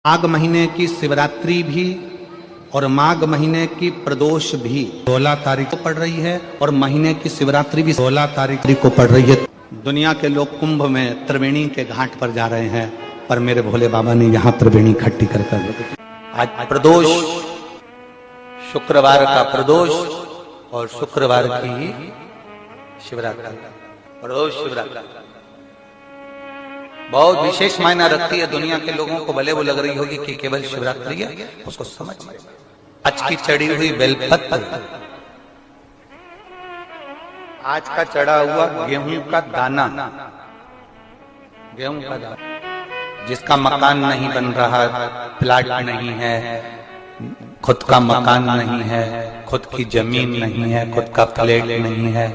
माघ महीने की शिवरात्रि भी और माघ महीने की प्रदोष भी 16 तारीख को पड़ रही है और महीने की शिवरात्रि भी 16 तारीख को पड़ रही है। दुनिया के लोग कुंभ में त्रिवेणी के घाट पर जा रहे हैं, पर मेरे भोले बाबा ने यहाँ त्रिवेणी इकट्ठी कर आज प्रदोष, शुक्रवार का प्रदोष और शुक्रवार की शिवरात्रि, प्रदोष शिवरात्रि बहुत विशेष मायना रखती है। दुनिया के लोगों को भले वो लग रही होगी कि केवल शिवरात्रि है, उसको समझ आज की चढ़ी हुई बेलपत्र, आज का चढ़ा हुआ गेहूं का दाना, गेहूं का दाना, जिसका मकान नहीं बन रहा, प्लाट नहीं है, खुद का मकान नहीं है, खुद की जमीन नहीं है, खुद का फ्लैट नहीं है,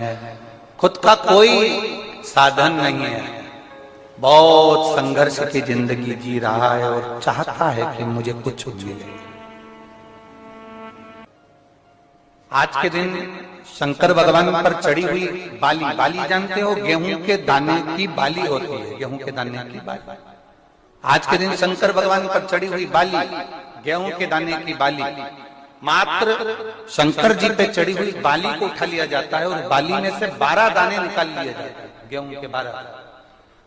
खुद का कोई साधन नहीं है, बहुत संघर्ष की जिंदगी जी रहा है और चाहता है कि मुझे कुछ मिले। आज के दिन शंकर भगवान पर चढ़ी हुई बाली, बाली जानते हो, गेहूं के दाने की बाली होती है, गेहूं के दाने की बाली। आज के दिन शंकर भगवान पर चढ़ी हुई बाली, गेहूं के दाने की बाली, मात्र शंकर जी पे चढ़ी हुई बाली को उठा लिया जाता है और बाली में से 12 दाने निकाल लिए जाते हैं। गेहूं के 12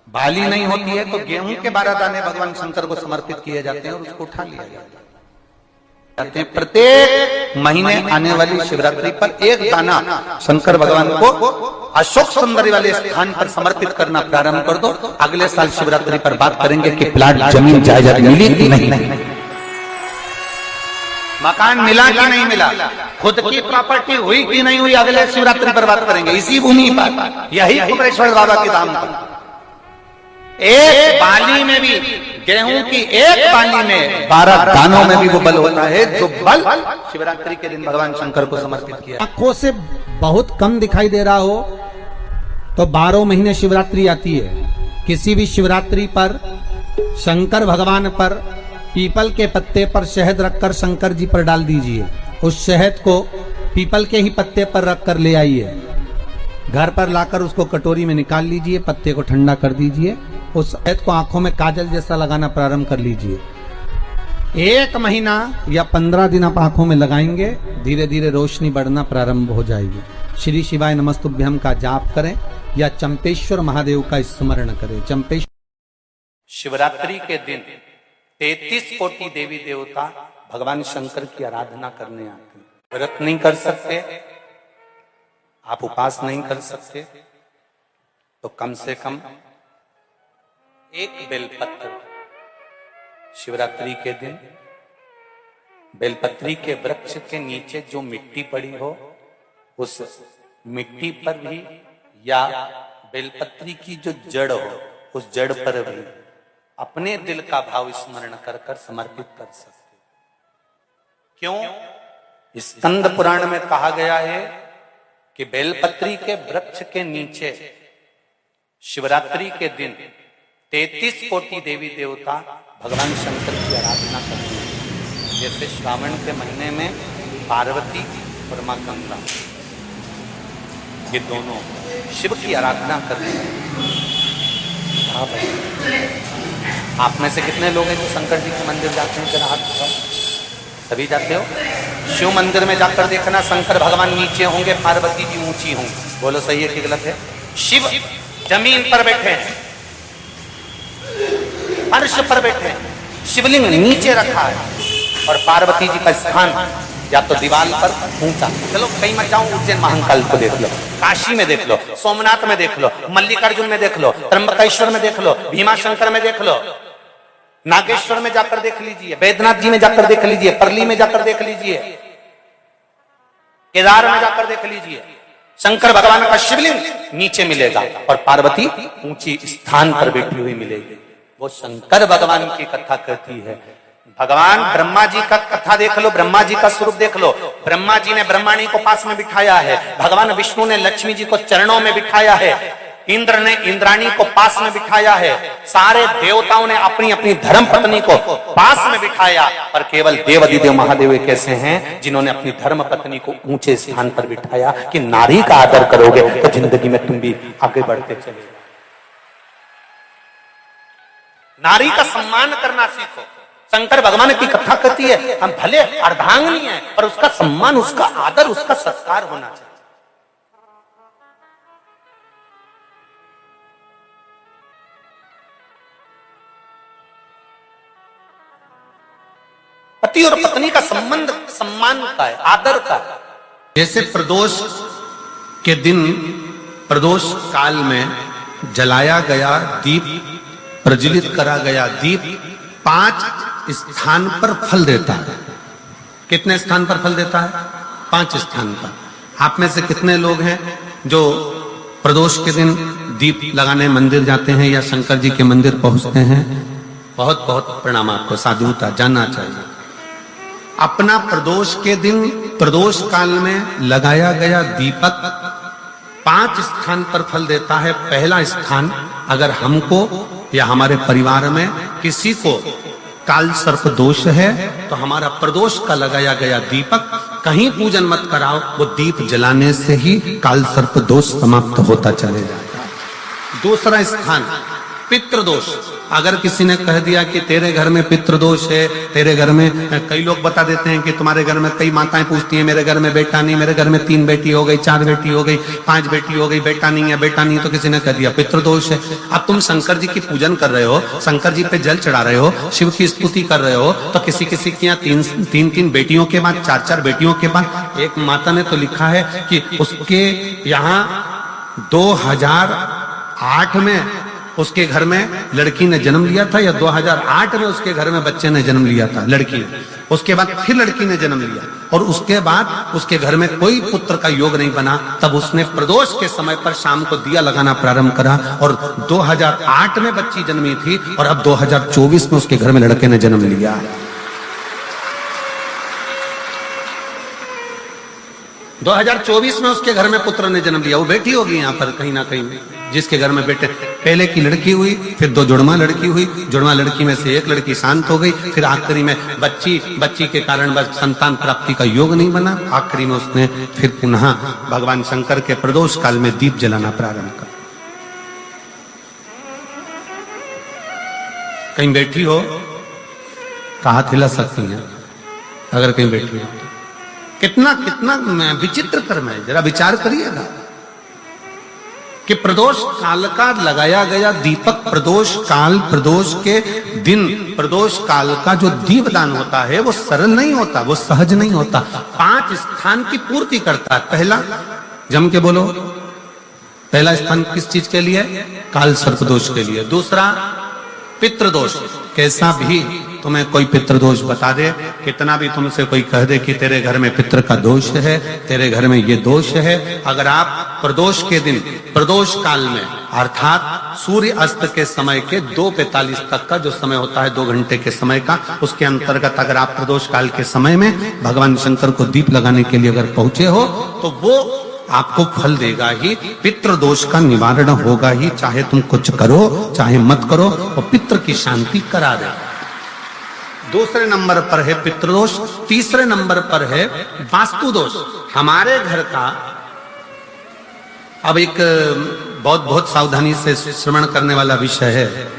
बाली नहीं होती है तो गेहूं के 12 दाने भगवान शंकर को समर्पित किए जाते हैं और उसको उठा लिया जाता है। प्रत्येक महीने आने वाली शिवरात्रि पर एक दाना शंकर भगवान को अशोक सुंदरी वाले स्थान पर समर्पित करना प्रारंभ कर दो। अगले साल शिवरात्रि पर बात करेंगे कि प्लाट, जमीन, जायदाद मिली कि नहीं, मकान मिला कि नहीं मिला, खुद की प्रॉपर्टी हुई कि नहीं हुई, अगले शिवरात्रि पर बात करेंगे। इसी भूमि पर, यही कुमरेश्वर बाबा के धाम पर एक बाली में भी, गेहूं की एक बाली में 12 दानों में भी वो बल होता है जो बल शिवरात्रि के दिन भगवान शंकर को समर्पित किया। आंखों से बहुत कम दिखाई दे रहा हो तो 12 महीने शिवरात्रि आती है। किसी भी शिवरात्रि पर शंकर भगवान पर पीपल के पत्ते पर शहद रखकर शंकर जी पर डाल दीजिए। उस शहद को पीपल के ही पत्ते पर रखकर ले आइए, घर पर लाकर उसको कटोरी में निकाल लीजिए, पत्ते को ठंडा कर दीजिए, उस शहद को आंखों में काजल जैसा लगाना प्रारंभ कर लीजिए। 1 महीना या 15 दिन आप आंखों में लगाएंगे, धीरे धीरे रोशनी बढ़ना प्रारंभ हो जाएगी। श्री शिवाय नमस्तुभ्यम का जाप करें या चंपेश्वर महादेव का स्मरण करें। चंपेश्वर शिवरात्रि के दिन 33 कोटि देवी देवता भगवान शंकर की आराधना करने आते हैं। व्रत नहीं कर सकते आप, उपवास नहीं कर सकते तो कम से कम एक बेलपत्र शिवरात्रि के दिन, बेलपत्री के वृक्ष के नीचे जो मिट्टी पड़ी हो उस मिट्टी पर भी, या बेलपत्री की जो जड़ हो उस जड़ पर भी अपने दिल का भाव स्मरण कर कर समर्पित कर सकते। क्यों? स्कंद पुराण में कहा गया है कि बेलपत्री के वृक्ष के नीचे शिवरात्रि के दिन 33 कोटि देवी देवता भगवान शंकर की आराधना करते हैं। जैसे श्रावण के महीने में पार्वती और मां गंगा, ये दोनों शिव की आराधना करते हैं। हाँ भाई, आप में से कितने लोग हैं जो शंकर जी के मंदिर जाते हैं? जरा हाथ उठाओ। सभी जाते हो? शिव मंदिर में जाकर देखना, शंकर भगवान नीचे होंगे, पार्वती जी ऊंची होंगी। बोलो सही है कि गलत है? शिव जमीन पर बैठे हैं, फर्श पर बैठे हैं, शिवलिंग नीचे रखा है और पार्वती जी का स्थान या तो दीवार पर ऊंचा। चलो कहीं मत जाओ, उज्जैन महाकाल को देख लो, काशी में देख लो, सोमनाथ में देख लो, मल्लिकार्जुन में देख लो, त्र्यंबकेश्वर में देख लो, भीमाशंकर में देख लो, नागेश्वर में जाकर देख लीजिए, बैद्यनाथ जी में जाकर देख लीजिए, परली में जाकर देख लीजिए, केदार में जाकर देख लीजिए। शंकर भगवान का शिवलिंग नीचे मिलेगा और पार्वती ऊंची स्थान पर बैठी हुई मिलेगी। वो शंकर भगवान की कथा कहती है। भगवान ब्रह्मा जी का कथा देख लो, ब्रह्मा जी का स्वरूप देख लो। ब्रह्मा जी ने ब्रह्मणी को पास में बिठाया है, भगवान विष्णु ने लक्ष्मी जी को चरणों में बिठाया है, इंद्र ने इंद्राणी को पास में बिठाया है, सारे देवताओं ने अपनी अपनी धर्म पत्नी को पास में बिठाया, पर केवल देवाधिदेव महादेव एक ऐसे हैं जिन्होंने अपनी धर्म पत्नी को ऊंचे स्थान पर बिठाया कि नारी का आदर करोगे तो जिंदगी में तुम भी आगे बढ़ते चले। नारी का सम्मान करना सीखो। शंकर भगवान की कथा कहती है हम भले अर्धांगिनी है पर उसका सम्मान, उसका आदर, उसका सत्कार होना चाहिए। पति और पत्नी का संबंध सम्मान का है, आदर का है। जैसे प्रदोष के दिन, प्रदोष काल में जलाया गया दीप, प्रज्वलित करा गया दीप 5 स्थान पर फल देता है। कितने स्थान पर फल देता है? 5 स्थान पर। आप में से कितने लोग हैं जो प्रदोष के दिन दीप लगाने मंदिर जाते हैं या शंकर जी के मंदिर पहुंचते हैं? बहुत बहुत प्रणाम आपको, साधुता जानना चाहिए। अपना प्रदोष के दिन, प्रदोष काल में लगाया गया दीपक 5 स्थान पर फल देता है। पहला स्थान, अगर हमको या हमारे परिवार में किसी को काल सर्प दोष है तो हमारा प्रदोष का लगाया गया दीपक कहीं पूजन मत कराओ, वो दीप जलाने से ही काल सर्प दोष समाप्त होता चले जाता है। दूसरा स्थान, पितृदोष। अगर किसी ने कह दिया कि तेरे घर में पितृदोष है, तेरे घर में, कई लोग बता देते हैं कि तुम्हारे घर में, कई माताएं पूछती हैं मेरे घर में बेटा नहीं, मेरे घर में 3 बेटी हो गई, 4 बेटी हो गई, 5 बेटी हो गई, बेटा नहीं है, बेटा नहीं है, तो किसी ने कह दिया पितृदोष है। अब तुम शंकर जी की पूजन कर रहे हो, शंकर जी पे जल चढ़ा रहे हो, शिव की स्तुति कर रहे हो, तो किसी किसी की यहाँ 3 बेटियों के बाद, 4 बेटियों के बाद, एक माता ने तो लिखा है कि उसके यहाँ 2008 में उसके घर में लड़की ने जन्म लिया था, या 2008 में उसके घर में बच्चे ने जन्म लिया था, लड़की ने। उसके बाद फिर लड़की ने जन्म लिया और उसके बाद उसके घर में कोई पुत्र का योग नहीं बना। तब उसने प्रदोष के समय पर शाम को दिया लगाना प्रारंभ करा और 2008 में बच्ची जन्मी थी और अब 2024 में उसके घर में लड़के ने जन्म लिया। - 2024 में उसके घर में पुत्र ने जन्म लिया। वो बेटी होगी यहाँ पर कहीं ना कहीं, जिसके घर में बेटे, पहले की लड़की हुई, फिर 2 जुड़वा लड़की हुई, जुड़वा लड़की में से एक लड़की शांत हो गई, फिर आखिरी में बच्ची के कारण बस संतान प्राप्ति का योग नहीं बना। आखिरी में उसने फिर पुनः भगवान शंकर के प्रदोष काल में दीप जलाना प्रारंभ कर। कहीं बैठी हो तो हाथ हिला सकती है, अगर कहीं बैठी हो। कितना कितना विचित्र कर्म है, जरा विचार करिएगा कि प्रदोष काल का लगाया गया दीपक, प्रदोष काल, प्रदोष के दिन, प्रदोष काल का जो दीपदान होता है वो सरल नहीं होता, वो सहज नहीं होता। 5 स्थान की पूर्ति करता है। पहला, जम के बोलो, पहला स्थान किस चीज के लिए? काल सर्प दोष के लिए। दूसरा, पितृदोष। कैसा भी तुम्हें कोई पितृदोष बता दे, कितना भी तुमसे कोई कह दे कि तेरे घर में पितृ का दोष है, तेरे घर में ये दोष है, अगर आप प्रदोष के दिन, प्रदोष काल में, अर्थात सूर्य अस्त के समय के 2:45 तक का जो समय होता है, 2 घंटे के समय का, उसके अंतर्गत अगर आप प्रदोष काल के समय में भगवान शंकर को दीप लगाने के लिए अगर पहुंचे हो तो वो आपको फल देगा ही, पितृदोष का निवारण होगा ही। चाहे तुम कुछ करो चाहे मत करो, वो पितृ की शांति करा दे। दूसरे नंबर पर है पितृदोष। तीसरे नंबर पर है वास्तु दोष। हमारे घर का, अब एक बहुत सावधानी से श्रवण करने वाला विषय है।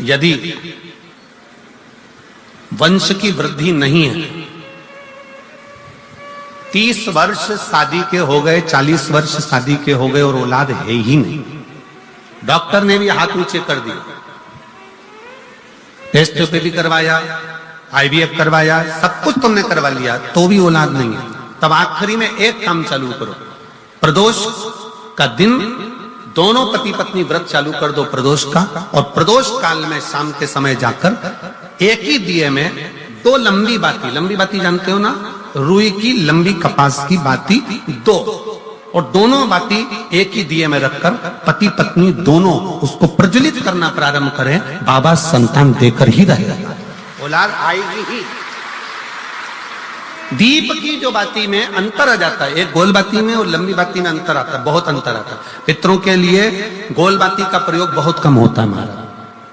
यदि वंश की वृद्धि नहीं है, 30 वर्ष शादी के हो गए, 40 वर्ष शादी के हो गए और औलाद है ही नहीं, डॉक्टर ने भी हाथ ऊंचे कर दिए, टेस्ट पे भी करवाया, IVF करवाया, सब कुछ तुमने करवा लिया, तो भी औलाद नहीं है, तब आखिरी में एक काम चालू करो। प्रदोष का दिन दोनों पति पत्नी व्रत चालू कर दो प्रदोष का, और प्रदोष काल में शाम के समय जाकर एक ही दिए में 2 लंबी बाती जानते हो ना, रुई की लंबी कपास की बाती 2, और दोनों बाती एक ही दिए में रखकर पति पत्नी दोनों उसको प्रज्वलित करना प्रारंभ करें। बाबा संतान देकर ही रहेगा, औलाद आएगी ही। दीप की जो बाती में अंतर आ जाता है, एक गोल बाती में और लंबी बाती में अंतर आता है, बहुत अंतर आता है। पितरों के लिए गोल बाती का प्रयोग बहुत कम होता है हमारा,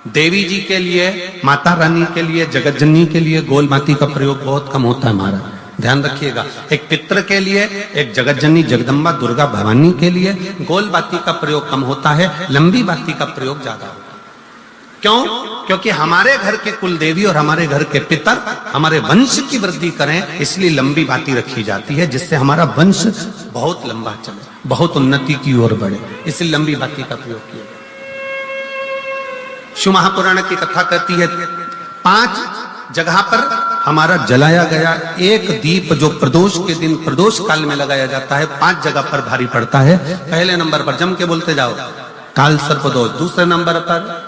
देवी जी के लिए, माता रानी के लिए, जगत जननी के लिए गोल बाती का प्रयोग बहुत कम होता है हमारा, ध्यान रखिएगा। एक पित्र के लिए, एक जगत जननी जगदम्बा दुर्गा भवानी के लिए गोल बाती का प्रयोग कम होता है, लंबी बाती का प्रयोग ज्यादा होता है। क्यों? क्योंकि हमारे घर के कुल देवी और हमारे घर के पितर हमारे वंश की वृद्धि करें, इसलिए लंबी बाती रखी जाती है, जिससे हमारा वंश बहुत लंबा चले, बहुत उन्नति की ओर बढ़े, इसलिए लंबी बाती का प्रयोग किया। शिव महापुराण की कथा कहती है 5 जगह पर हमारा जलाया गया एक दीप जो प्रदोष के दिन प्रदोष काल में लगाया जाता है, 5 जगह पर भारी पड़ता है। पहले नंबर पर जम के बोलते जाओ, काल सर्प दोष। दूसरे नंबर पर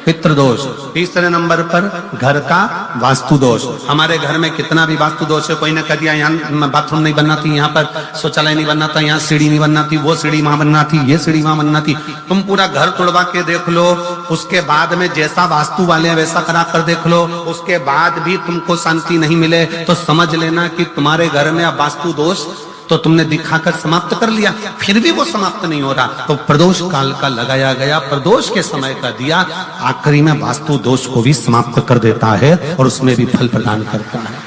पितृदोष। तीसरे नंबर पर घर का वास्तु दोष। हमारे घर में कितना भी वास्तु दोष है, कोई ने कह दिया यहाँ बाथरूम नहीं बनना थी, यहाँ पर शौचालय नहीं बनना था, यहाँ सीढ़ी नहीं बनना थी, वो सीढ़ी वहां बनना थी, ये सीढ़ी वहां बनना थी। तुम पूरा घर तोड़वा के देख लो, उसके बाद में जैसा वास्तु वाले वैसा करा कर देख लो, उसके बाद भी तुमको शांति नहीं मिले तो समझ लेना कि तुम्हारे घर में अब वास्तु दोष तो तुमने दिखाकर समाप्त कर लिया, फिर भी वो समाप्त नहीं हो रहा, तो प्रदोष काल का लगाया गया प्रदोष के समय का दिया आखिरी में वास्तु दोष को भी समाप्त कर देता है और उसमें भी फल प्रदान करता है।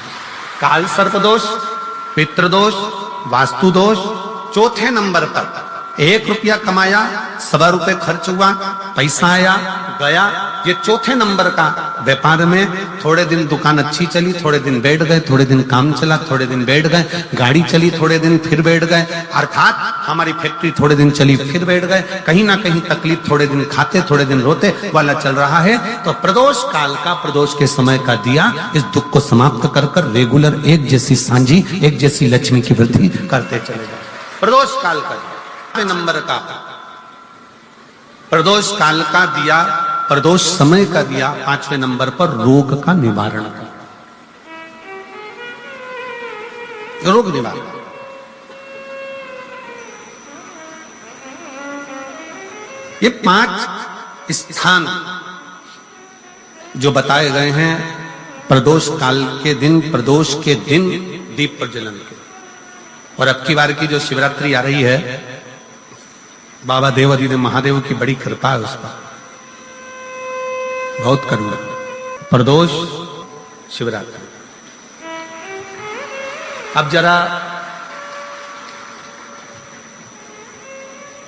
काल सर्प दोष, पितृदोष, वास्तु दोष। चौथे नंबर पर 1 रुपया कमाया, 1.25 रुपए खर्च हुआ, पैसा आया गया, ये चौथे नंबर का। व्यापार में थोड़े दिन दुकान अच्छी चली, थोड़े दिन बैठ गए, थोड़े दिन काम चला, थोड़े दिन बैठ गए, गाड़ी चली, थोड़े दिन फिर बैठ गए, अर्थात हमारी फैक्ट्री थोड़े दिन चली फिर बैठ गए, कहीं ना कहीं तकलीफ, थोड़े दिन खाते थोड़े दिन रोते वाला चल रहा है। तो प्रदोष काल का, प्रदोष के समय का दिया इस दुख को समाप्त कर कर रेगुलर एक जैसी सांझी, एक जैसी लक्ष्मी की वृद्धि करते चले जाए। प्रदोष काल का नंबर का, प्रदोष काल का दिया, प्रदोष समय का दिया 5वें नंबर पर रोग का निवारण का, रोग निवारण। ये 5 स्थान जो बताए गए हैं प्रदोष काल के दिन, प्रदोष के दिन दीप प्रज्वलन के। और अब की बार की जो शिवरात्रि आ रही है, बाबा देवाधिदेव महादेव की बड़ी कृपा है उस पर, बहुत करुणा। प्रदोष शिवरात्रि। अब जरा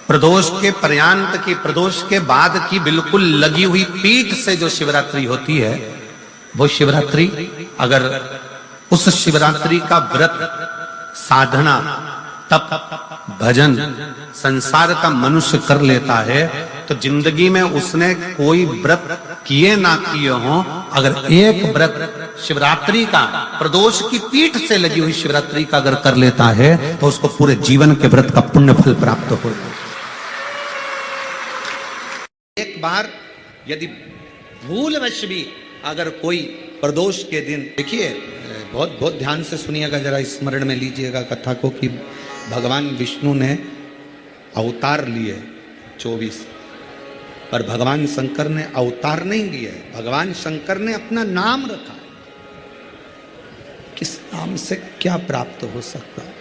प्रदोष के पर्यांत की, प्रदोष के बाद की बिल्कुल लगी हुई पीठ से जो शिवरात्रि होती है, वो शिवरात्रि अगर उस शिवरात्रि का व्रत, साधना, तप, भजन संसार का मनुष्य कर लेता है तो जिंदगी में उसने कोई व्रत किए ना किए हो, अगर एक व्रत शिवरात्रि का, प्रदोष की पीठ से लगी हुई शिवरात्रि का अगर कर लेता है तो उसको पूरे जीवन के व्रत का पुण्य फल प्राप्त हो। एक बार यदि भूलवश भी अगर कोई प्रदोष के दिन, देखिए बहुत बहुत ध्यान से सुनिएगा, जरा स्मरण में लीजिएगा कथा को कि भगवान विष्णु ने अवतार लिए 24, पर भगवान शंकर ने अवतार नहीं लिए, भगवान शंकर ने अपना नाम रखा। किस नाम से क्या प्राप्त हो सकता है,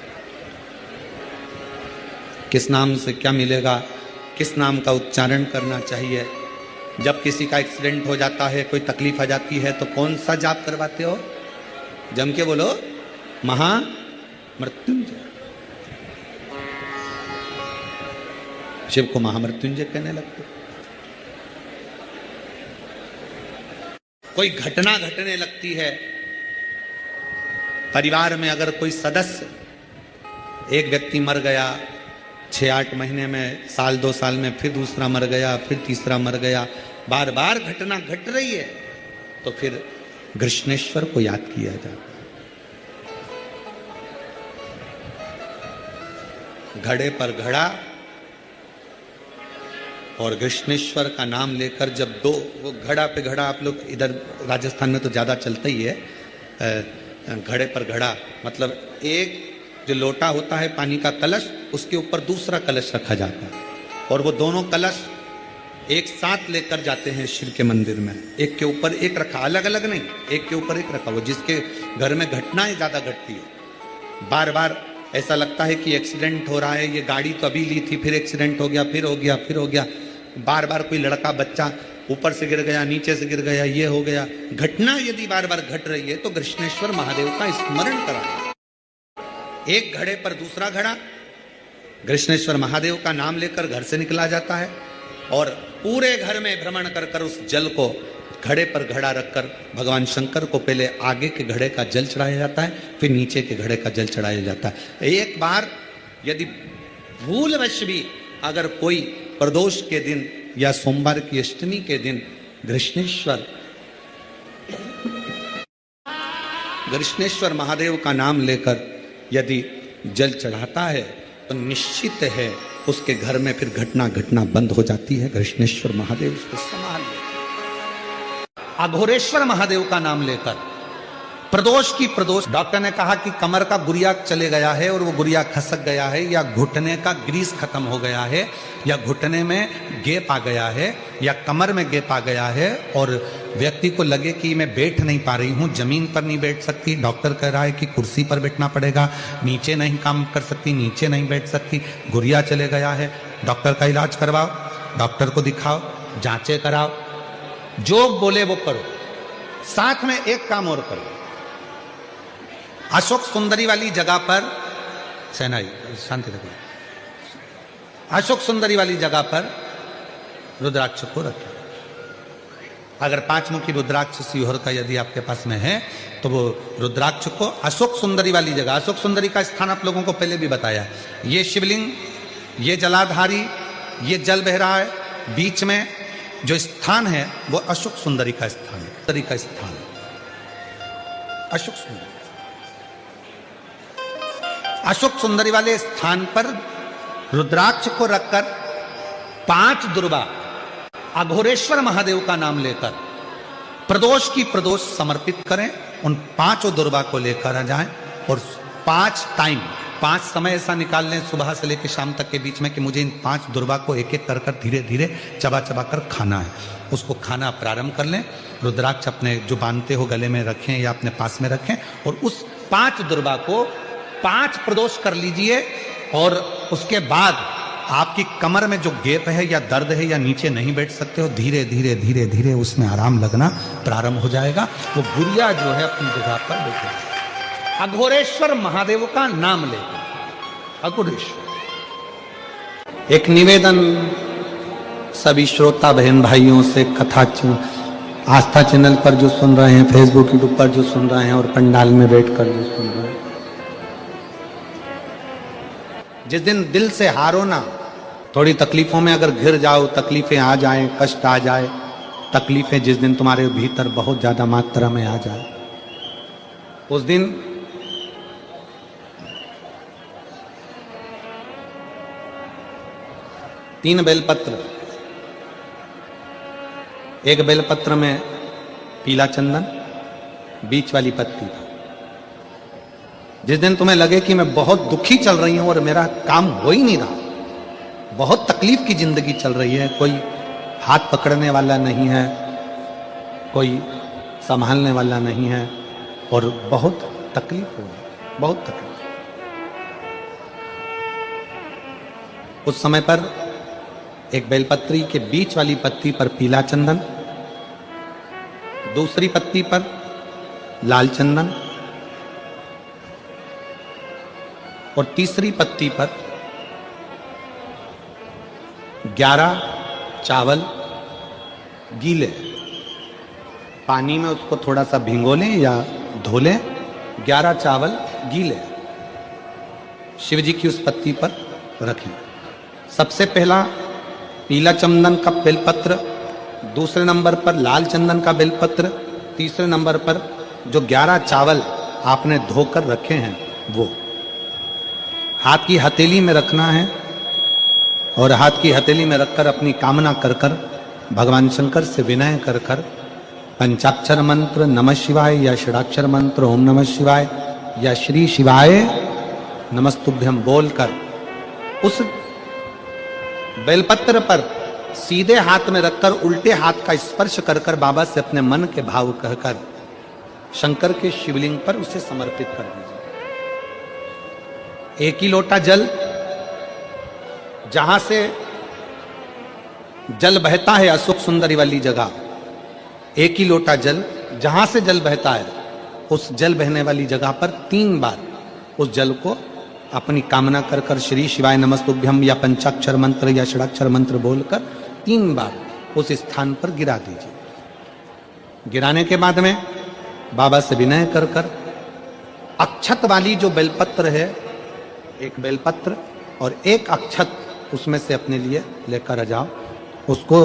किस नाम से क्या मिलेगा, किस नाम का उच्चारण करना चाहिए। जब किसी का एक्सीडेंट हो जाता है, कोई तकलीफ आ जाती है, तो कौन सा जाप करवाते हो? जम के बोलो, महामृत्युंजय। शिव को महामृत्युंजय कहने लगते। कोई घटना घटने लगती है परिवार में, अगर कोई सदस्य, एक व्यक्ति मर गया 6-8 महीने में, साल 2 साल में फिर दूसरा मर गया, फिर तीसरा मर गया, बार बार घटना घट रही है, तो फिर कृष्णेश्वर को याद किया जाता है। घड़े पर घड़ा और कृष्णेश्वर का नाम लेकर जब दो, वो घड़ा पे घड़ा, आप लोग इधर राजस्थान में तो ज़्यादा चलता ही है, घड़े पर घड़ा मतलब एक जो लोटा होता है पानी का कलश, उसके ऊपर दूसरा कलश रखा जाता है, और वो दोनों कलश एक साथ लेकर जाते हैं शिव के मंदिर में। एक के ऊपर एक रखा, अलग अलग नहीं, एक के ऊपर एक रखा। वो जिसके घर में घटनाएं ज़्यादा घटती है, बार बार ऐसा लगता है कि एक्सीडेंट हो रहा है, ये गाड़ी तो अभी ली थी, फिर एक्सीडेंट हो गया, फिर हो गया, फिर हो गया, बार बार कोई लड़का बच्चा ऊपर से गिर गया, नीचे से गिर गया, ये हो गया, घटना यदि बार बार घट रही है तो कृष्णेश्वर महादेव का स्मरण करा। एक घड़े पर दूसरा घड़ा, कृष्णेश्वर महादेव का नाम लेकर घर से निकला जाता है और पूरे घर में भ्रमण कर कर उस जल को घड़े पर घड़ा रखकर भगवान शंकर को पहले आगे के घड़े का जल चढ़ाया जाता है, फिर नीचे के घड़े का जल चढ़ाया जाता है। एक बार यदि भूलवश भी अगर कोई प्रदोष के दिन या सोमवार की अष्टमी के दिन कृष्णेश्वर महादेव का नाम लेकर यदि जल चढ़ाता है तो निश्चित है उसके घर में फिर घटना घटना बंद हो जाती है। कृष्णेश्वर महादेव उसको संभाल ले। अघोरेश्वर महादेव का नाम लेकर प्रदोष की प्रदोष, डॉक्टर ने कहा कि कमर का गुरिया चले गया है और वो गुरिया खसक गया है, या घुटने का ग्रीस खत्म हो गया है, या घुटने में गैप आ गया है, या कमर में गैप आ गया है और व्यक्ति को लगे कि मैं बैठ नहीं पा रही हूँ, जमीन पर नहीं बैठ सकती, डॉक्टर कह रहा है कि कुर्सी पर बैठना पड़ेगा, नीचे नहीं काम कर सकती, नीचे नहीं बैठ सकती, गुरिया चले गया है, डॉक्टर का इलाज करवाओ, डॉक्टर को दिखाओ, जांचें कराओ, जो बोले वो करो। साथ में एक काम और करो, अशोक सुंदरी वाली जगह पर, सेनाई शांति रखो, अशोक सुंदरी वाली जगह पर रुद्राक्ष को रखें। अगर 5 मुखी रुद्राक्ष शिवहर का यदि आपके पास में है तो वो रुद्राक्ष को अशोक सुंदरी वाली जगह, अशोक सुंदरी का स्थान आप लोगों को पहले भी बताया, ये शिवलिंग, ये जलाधारी, ये जल बह रहा है, बीच में जो स्थान है वो अशोक सुंदरी का स्थान है, सुंदरी का स्थान है, अशोक सुंदरी। अशोक सुंदरी वाले स्थान पर रुद्राक्ष को रखकर 5 दुर्बा अघोरेश्वर महादेव का नाम लेकर प्रदोष की प्रदोष समर्पित करें। उन 5 दुर्बा को लेकर आ जाएं और 5 टाइम, 5 समय ऐसा निकाल लें सुबह से लेकर शाम तक के बीच में कि मुझे इन 5 दुर्बा को एक एक कर धीरे धीरे चबा चबा कर खाना है। उसको खाना प्रारंभ कर लें, रुद्राक्ष अपने जो बांधते हो गले में रखें या अपने पास में रखें और उस 5 दुर्बा को 5 प्रदोष कर लीजिए और उसके बाद आपकी कमर में जो गैप है या दर्द है या नीचे नहीं बैठ सकते हो, धीरे धीरे धीरे धीरे उसमें आराम लगना प्रारंभ हो जाएगा। वो गुरिया जो है अपनी जगह पर बैठे। अघोरेश्वर महादेव का नाम लेकर, अघोरेश्वर। एक निवेदन सभी श्रोता बहन भाइयों से, कथा आस्था चैनल पर जो सुन रहे हैं, फेसबुक यूट्यूब पर जो सुन रहे हैं और पंडाल में बैठकर जो सुन रहे हैं, जिस दिन दिल से हारो ना, थोड़ी तकलीफों में अगर घिर जाओ, तकलीफें आ जाएं, कष्ट आ जाए, तकलीफें जिस दिन तुम्हारे भीतर बहुत ज्यादा मात्रा में आ जाए, उस दिन तीन बेलपत्र, एक बेलपत्र में पीला चंदन, बीच वाली पत्ती। जिस दिन तुम्हें लगे कि मैं बहुत दुखी चल रही हूं और मेरा काम हो ही नहीं रहा, बहुत तकलीफ की जिंदगी चल रही है, कोई हाथ पकड़ने वाला नहीं है, कोई संभालने वाला नहीं है और बहुत तकलीफ हो रही, बहुत तकलीफ। उस समय पर एक बेलपत्री के बीच वाली पत्ती पर पीला चंदन, दूसरी पत्ती पर लाल चंदन और तीसरी पत्ती पर 11 चावल गीले, पानी में उसको थोड़ा सा भिगो लें या धो लें, 11 चावल गीले शिव जी की उस पत्ती पर रखें। सबसे पहला पीला चंदन का बेलपत्र, दूसरे नंबर पर लाल चंदन का बेलपत्र, तीसरे नंबर पर जो 11 चावल आपने धोकर रखे हैं वो हाथ की हथेली में रखना है और हाथ की हथेली में रखकर अपनी कामना कर कर भगवान शंकर से विनय कर कर पंचाक्षर मंत्र नमः शिवाय या षडाक्षर मंत्र ओम नमः शिवाय या श्री शिवाय नमस्तुभ्यम बोलकर उस बेलपत्र पर सीधे हाथ में रखकर उल्टे हाथ का स्पर्श कर कर बाबा से अपने मन के भाव कहकर शंकर के शिवलिंग पर उसे समर्पित कर दीजिए। एक ही लोटा जल, जहां से जल बहता है अशोक सुंदरी वाली जगह, एक ही लोटा जल, जहां से जल बहता है उस जल बहने वाली जगह पर 3 बार उस जल को अपनी कामना कर कर श्री शिवाय नमस्तुभ्यम या पंचाक्षर मंत्र या षडाक्षर मंत्र बोलकर 3 बार उस स्थान पर गिरा दीजिए। गिराने के बाद में बाबा से विनय कर कर अक्षत वाली जो बेलपत्र है, एक बेलपत्र और एक अक्षत उसमें से अपने लिए लेकर आ जाओ। उसको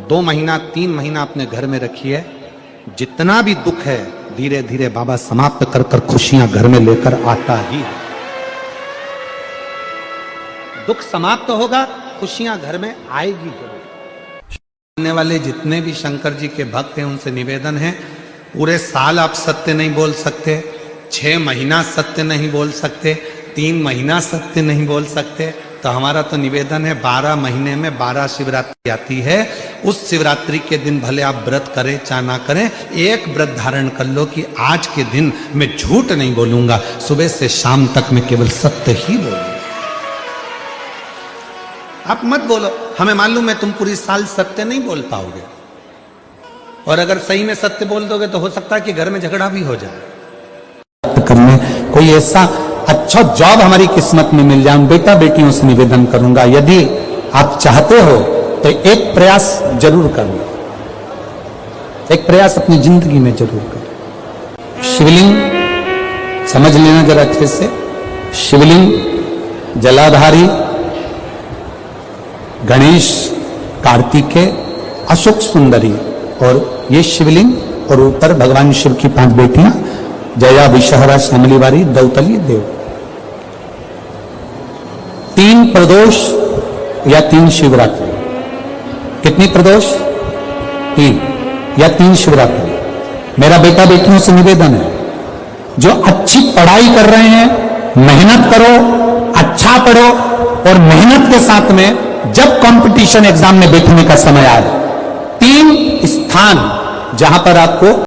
2 महीना 3 महीना अपने घर में रखिए। जितना भी दुख है धीरे धीरे बाबा समाप्त कर कर खुशियां घर में लेकर आता ही है। दुख समाप्त होगा, खुशियां घर में आएगी जरूर। सुनने वाले जितने भी शंकर जी के भक्त हैं उनसे निवेदन है, पूरे साल आप सत्य नहीं बोल सकते, 6 महीना सत्य नहीं बोल सकते, 3 महीना सत्य नहीं बोल सकते, तो हमारा तो निवेदन है 12 महीने में 12 शिवरात्रि आती है। उस शिवरात्रि के दिन भले आप व्रत करें चाहे ना करें, एक व्रत धारण कर लो कि आज के दिन मैं झूठ नहीं बोलूंगा, सुबह से शाम तक मैं केवल सत्य ही बोलूंगा। आप मत बोलो, हमें मालूम है तुम पूरी साल सत्य नहीं बोल पाओगे, और अगर सही में सत्य बोल दोगे तो हो सकता है कि घर में झगड़ा भी हो जाए। करने कोई ऐसा अच्छा जॉब हमारी किस्मत में मिल जाए, बेटा बेटियों से निवेदन करूंगा, यदि आप चाहते हो तो एक प्रयास जरूर करना, एक प्रयास अपनी जिंदगी में जरूर करें। शिवलिंग समझ लेना जरा अच्छे से, शिवलिंग जलाधारी गणेश, कार्तिकेय, अशोक सुंदरी, और ये शिवलिंग, और ऊपर भगवान शिव की 5 बेटियां, जया, विषहरा, श्यामली वारी, दौतली, देव। 3 प्रदोष या 3 शिवरात्रि। कितनी प्रदोष? 3 या 3 शिवरात्रि। मेरा बेटा बेटियों से निवेदन है, जो अच्छी पढ़ाई कर रहे हैं मेहनत करो, अच्छा पढ़ो, और मेहनत के साथ में जब कंपटीशन एग्जाम में बैठने का समय आए, 3 स्थान जहां पर आपको